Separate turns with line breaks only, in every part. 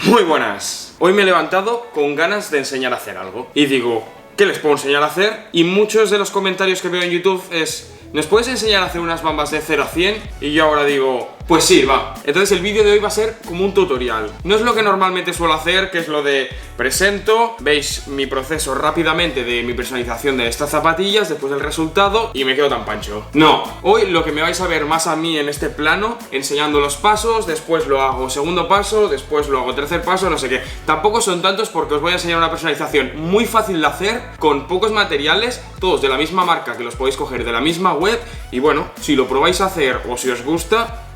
Muy buenas. Hoy me he levantado con ganas de enseñar a hacer algo. Y digo, ¿qué les puedo enseñar a hacer? Y muchos de los comentarios que veo en YouTube es: ¿nos puedes enseñar a hacer unas bambas de 0 a 100? Y yo ahora digo, pues sí, va. Entonces el vídeo de hoy va a ser como un tutorial. No es lo que normalmente suelo hacer, que es lo de presento, veis mi proceso rápidamente de mi personalización de estas zapatillas, después el resultado y me quedo tan pancho. No, hoy lo que me vais a ver más a mí en este plano, enseñando los pasos, después lo hago segundo paso, después lo hago tercer paso, no sé qué. Tampoco son tantos porque os voy a enseñar una personalización muy fácil de hacer, con pocos materiales, todos de la misma marca, que los podéis coger de la misma web. Y bueno, si lo probáis a hacer o si os gusta.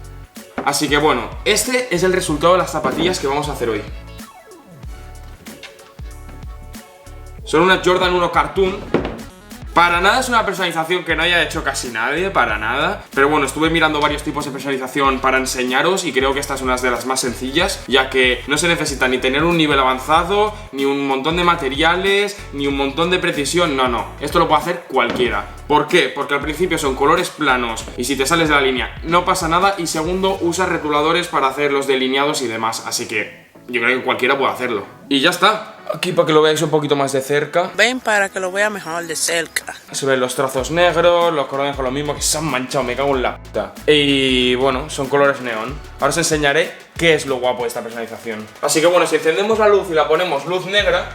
Así que bueno, este es el resultado de las zapatillas que vamos a hacer hoy. Son unas Jordan 1 Cartoon. Para nada es una personalización que no haya hecho casi nadie, para nada. Pero bueno, estuve mirando varios tipos de personalización para enseñaros y creo que esta es una de las más sencillas, ya que no se necesita ni tener un nivel avanzado, ni un montón de materiales, ni un montón de precisión, no. Esto lo puede hacer cualquiera. ¿Por qué? Porque al principio son colores planos y si te sales de la línea no pasa nada, y segundo, usas rotuladores para hacer los delineados y demás, así que yo creo que cualquiera puede hacerlo. Y ya está. Aquí para que lo veáis un poquito más de cerca.
Ven para que lo vea mejor de cerca.
Se ven los trazos negros, los cordones con lo mismo, que se han manchado, me cago en la puta. Y bueno, son colores neón. Ahora os enseñaré qué es lo guapo de esta personalización. Así que bueno, si encendemos la luz y la ponemos luz negra,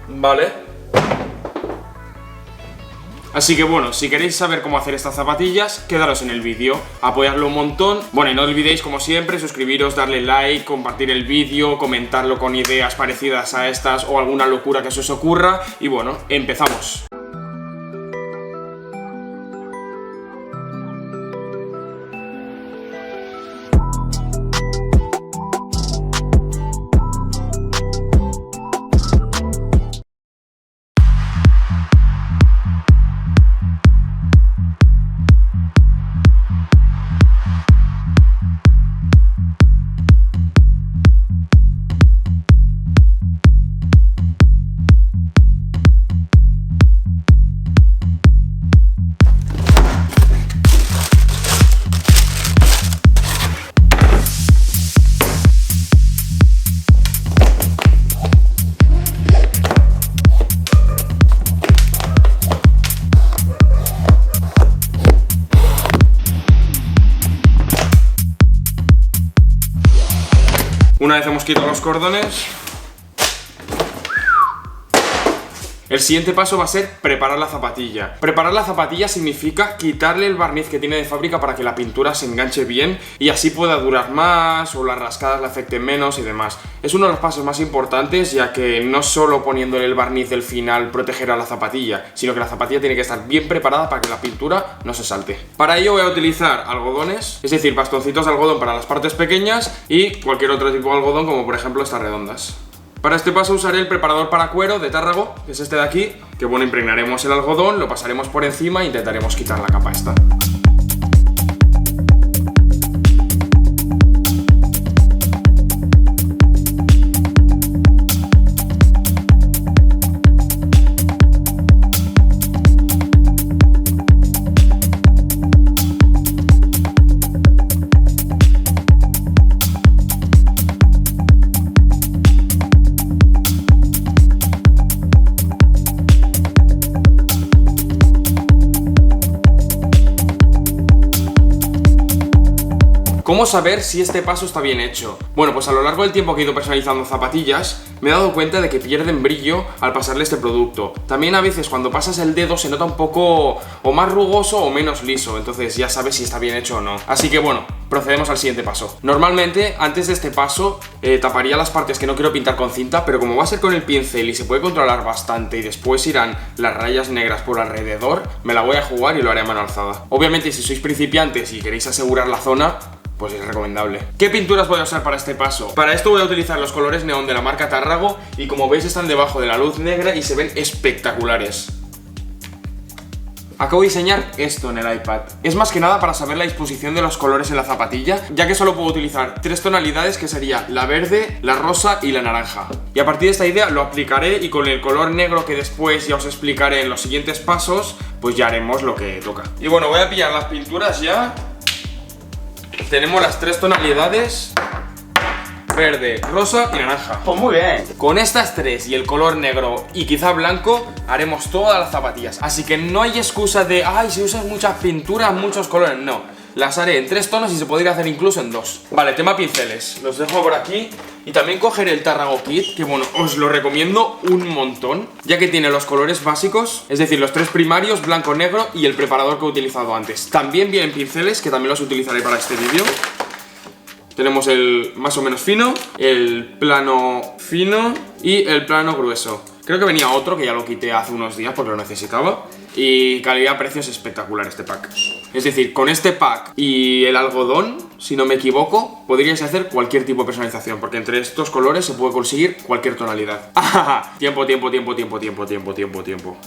¿vale? Así que bueno, si queréis saber cómo hacer estas zapatillas, quedaros en el vídeo, apoyadlo un montón. Bueno, y no olvidéis, como siempre, suscribiros, darle like, compartir el vídeo, comentarlo con ideas parecidas a estas o alguna locura que se os ocurra. Y bueno, empezamos. Una vez hemos quitado los cordones, el siguiente paso va a ser preparar la zapatilla. Preparar la zapatilla significa quitarle el barniz que tiene de fábrica para que la pintura se enganche bien y así pueda durar más o las rascadas le afecten menos y demás. Es uno de los pasos más importantes, ya que no solo poniéndole el barniz del final protegerá la zapatilla, sino que la zapatilla tiene que estar bien preparada para que la pintura no se salte. Para ello voy a utilizar algodones, es decir, bastoncitos de algodón para las partes pequeñas y cualquier otro tipo de algodón, como por ejemplo estas redondas. Para este paso usaré el preparador para cuero de Tárrago, que es este de aquí, que bueno, impregnaremos el algodón, lo pasaremos por encima e intentaremos quitar la capa esta. ¿Cómo saber si este paso está bien hecho? Bueno, pues a lo largo del tiempo que he ido personalizando zapatillas, me he dado cuenta de que pierden brillo al pasarle este producto. También a veces cuando pasas el dedo se nota un poco o más rugoso o menos liso, entonces ya sabes si está bien hecho o no. Así que bueno, procedemos al siguiente paso. Normalmente, antes de este paso, taparía las partes que no quiero pintar con cinta, pero como va a ser con el pincel y se puede controlar bastante y después irán las rayas negras por alrededor, me la voy a jugar y lo haré a mano alzada. Obviamente, si sois principiantes y queréis asegurar la zona, pues es recomendable. ¿Qué pinturas voy a usar para este paso? Para esto voy a utilizar los colores neón de la marca Tárrago y como veis están debajo de la luz negra y se ven espectaculares. Acabo de diseñar esto en el iPad. Es más que nada para saber la disposición de los colores en la zapatilla, ya que solo puedo utilizar 3 tonalidades, que sería la verde, la rosa y la naranja. Y a partir de esta idea lo aplicaré y con el color negro que después ya os explicaré en los siguientes pasos, pues ya haremos lo que toca. Y bueno, voy a pillar las pinturas ya. Tenemos las 3 tonalidades. verde, rosa y naranja.
Pues muy bien.
Con estas tres y el color negro y quizá blanco haremos todas las zapatillas. Así que no hay excusa de, ay, si usas muchas pinturas, muchos colores. No, las haré en 3 tonos y se podría hacer incluso en 2. Vale, tema pinceles, los dejo por aquí. Y también cogeré el Tarrago Kit, que bueno, os lo recomiendo un montón, ya que tiene los colores básicos, es decir, los 3 primarios, blanco, negro y el preparador que he utilizado antes. También vienen pinceles, que también los utilizaré para este vídeo. Tenemos el más o menos fino, el plano fino y el plano grueso. Creo que venía otro que ya lo quité hace unos días porque lo necesitaba. Y calidad-precio es espectacular este pack. Es decir, con este pack y el algodón, si no me equivoco, podríais hacer cualquier tipo de personalización, porque entre estos colores se puede conseguir cualquier tonalidad. Tiempo.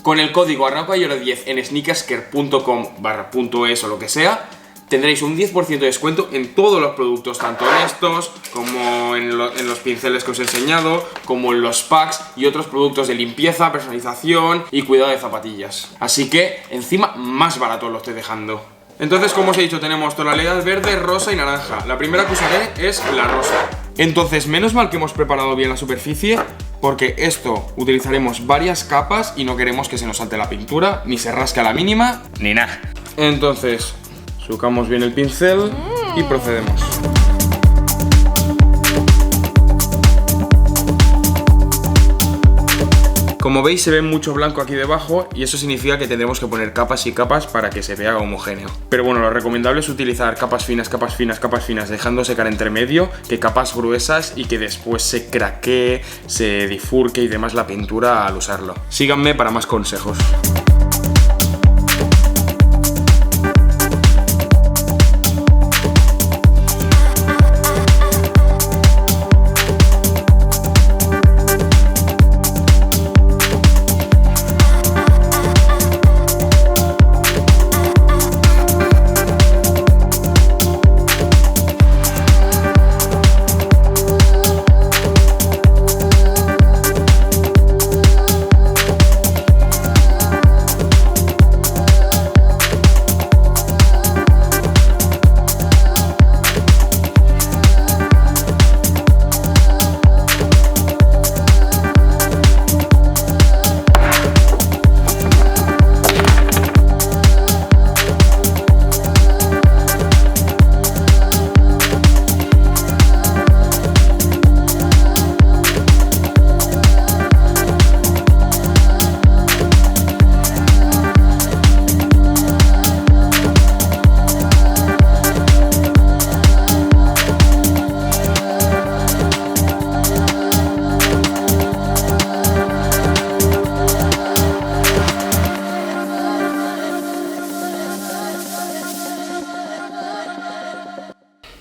Con el código arrancoayoro10 en sneakersker.com/.es o lo que sea, tendréis un 10% de descuento en todos los productos, tanto en estos, como en los pinceles que os he enseñado, como en los packs y otros productos de limpieza, personalización y cuidado de zapatillas. Así que, encima, más barato lo estoy dejando. Entonces, como os he dicho, tenemos tonalidad verde, rosa y naranja. La primera que usaré es la rosa. Entonces, menos mal que hemos preparado bien la superficie, porque esto utilizaremos varias capas y no queremos que se nos salte la pintura, ni se rasque a la mínima, ni nada. Entonces, sucamos bien el pincel y procedemos. Como veis, se ve mucho blanco aquí debajo y eso significa que tendremos que poner capas y capas para que se vea homogéneo. Pero bueno, lo recomendable es utilizar capas finas, dejando secar entre medio, que capas gruesas y que después se craquee, se difurque y demás la pintura al usarlo. Síganme para más consejos.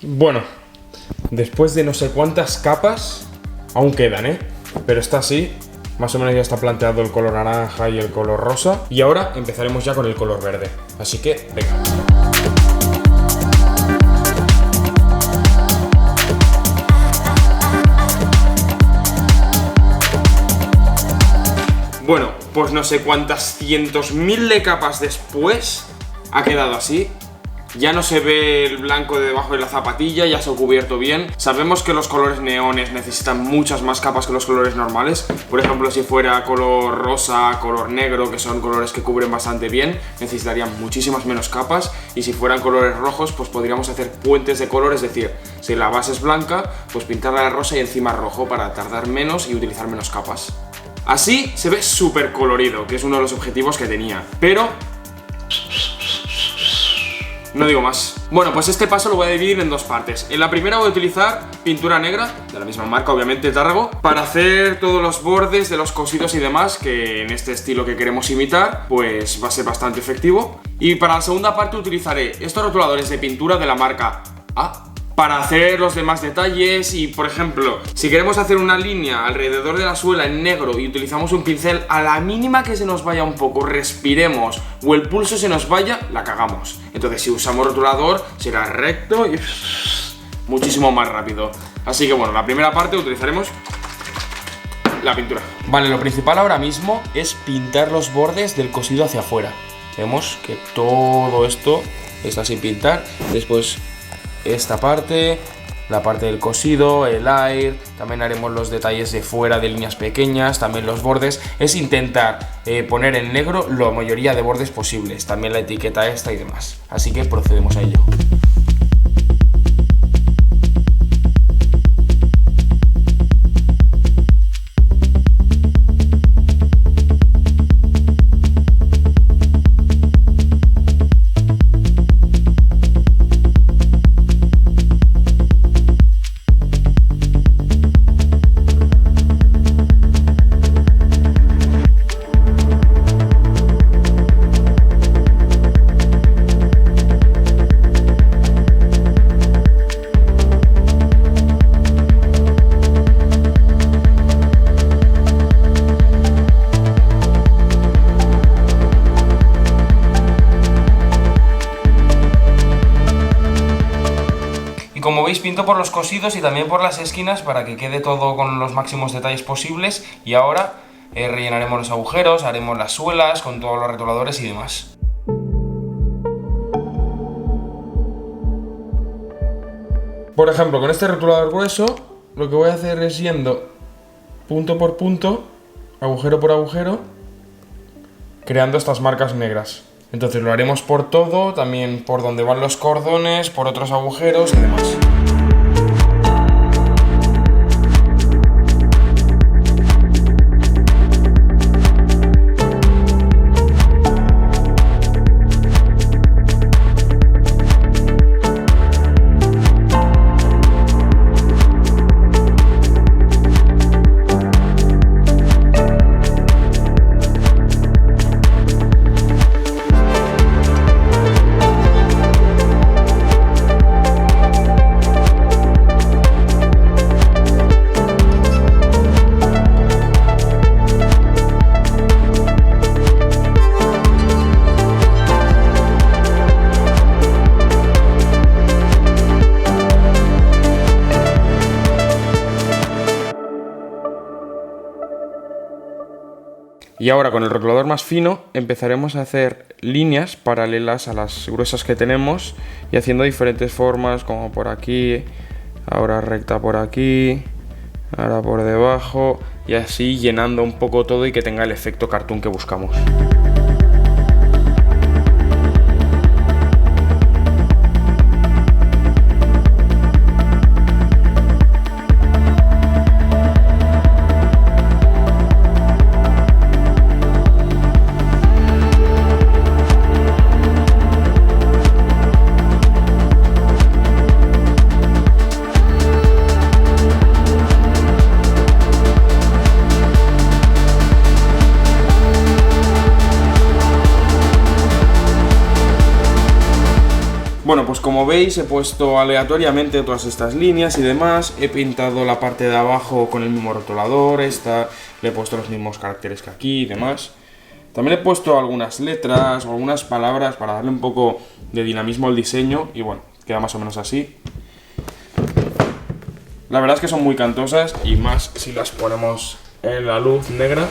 Bueno, después de no sé cuántas capas, aún quedan, pero está así, más o menos ya está planteado el color naranja y el color rosa. Y ahora empezaremos ya con el color verde, así que venga. Bueno, pues no sé cuántas cientos mil de capas después ha quedado así. Ya no se ve el blanco de debajo de la zapatilla, ya se ha cubierto bien. Sabemos que los colores neones necesitan muchas más capas que los colores normales. Por ejemplo, si fuera color rosa, color negro, que son colores que cubren bastante bien, necesitarían muchísimas menos capas. Y si fueran colores rojos, pues podríamos hacer puentes de color, es decir, si la base es blanca, pues pintarla de rosa y encima rojo para tardar menos y utilizar menos capas. Así se ve súper colorido, que es uno de los objetivos que tenía. Pero no digo más. Bueno, pues este paso lo voy a dividir en 2 partes. En la primera voy a utilizar pintura negra, de la misma marca obviamente, Tarrago, para hacer todos los bordes de los cosidos y demás, que en este estilo que queremos imitar, pues va a ser bastante efectivo. Y para la segunda parte utilizaré estos rotuladores de pintura de la marca A para hacer los demás detalles. Y por ejemplo, si queremos hacer una línea alrededor de la suela en negro y utilizamos un pincel, a la mínima que se nos vaya un poco, respiremos o el pulso se nos vaya, la cagamos. Entonces si usamos rotulador será recto y muchísimo más rápido. Así que bueno, la primera parte utilizaremos la pintura. Vale, lo principal ahora mismo es pintar los bordes del cosido hacia afuera. Vemos que todo esto está sin pintar. Después esta parte, la parte del cosido, el air, también haremos los detalles de fuera de líneas pequeñas, también los bordes. Es intentar poner en negro la mayoría de bordes posibles, también la etiqueta esta y demás. Así que procedemos a ello. Como veis, pinto por los cosidos y también por las esquinas para que quede todo con los máximos detalles posibles. Y ahora rellenaremos los agujeros, haremos las suelas con todos los rotuladores y demás. Por ejemplo, con este rotulador grueso, lo que voy a hacer es yendo punto por punto, agujero por agujero, creando estas marcas negras. Entonces lo haremos por todo, también por donde van los cordones, por otros agujeros y demás. Y ahora con el rotulador más fino empezaremos a hacer líneas paralelas a las gruesas que tenemos y haciendo diferentes formas, como por aquí, ahora recta por aquí, ahora por debajo, y así llenando un poco todo y que tenga el efecto cartoon que buscamos. Bueno, pues como veis he puesto aleatoriamente todas estas líneas y demás, he pintado la parte de abajo con el mismo rotulador, esta le he puesto los mismos caracteres que aquí y demás. También he puesto algunas letras o algunas palabras para darle un poco de dinamismo al diseño y bueno, queda más o menos así. La verdad es que son muy cantosas y más si las ponemos en la luz negra.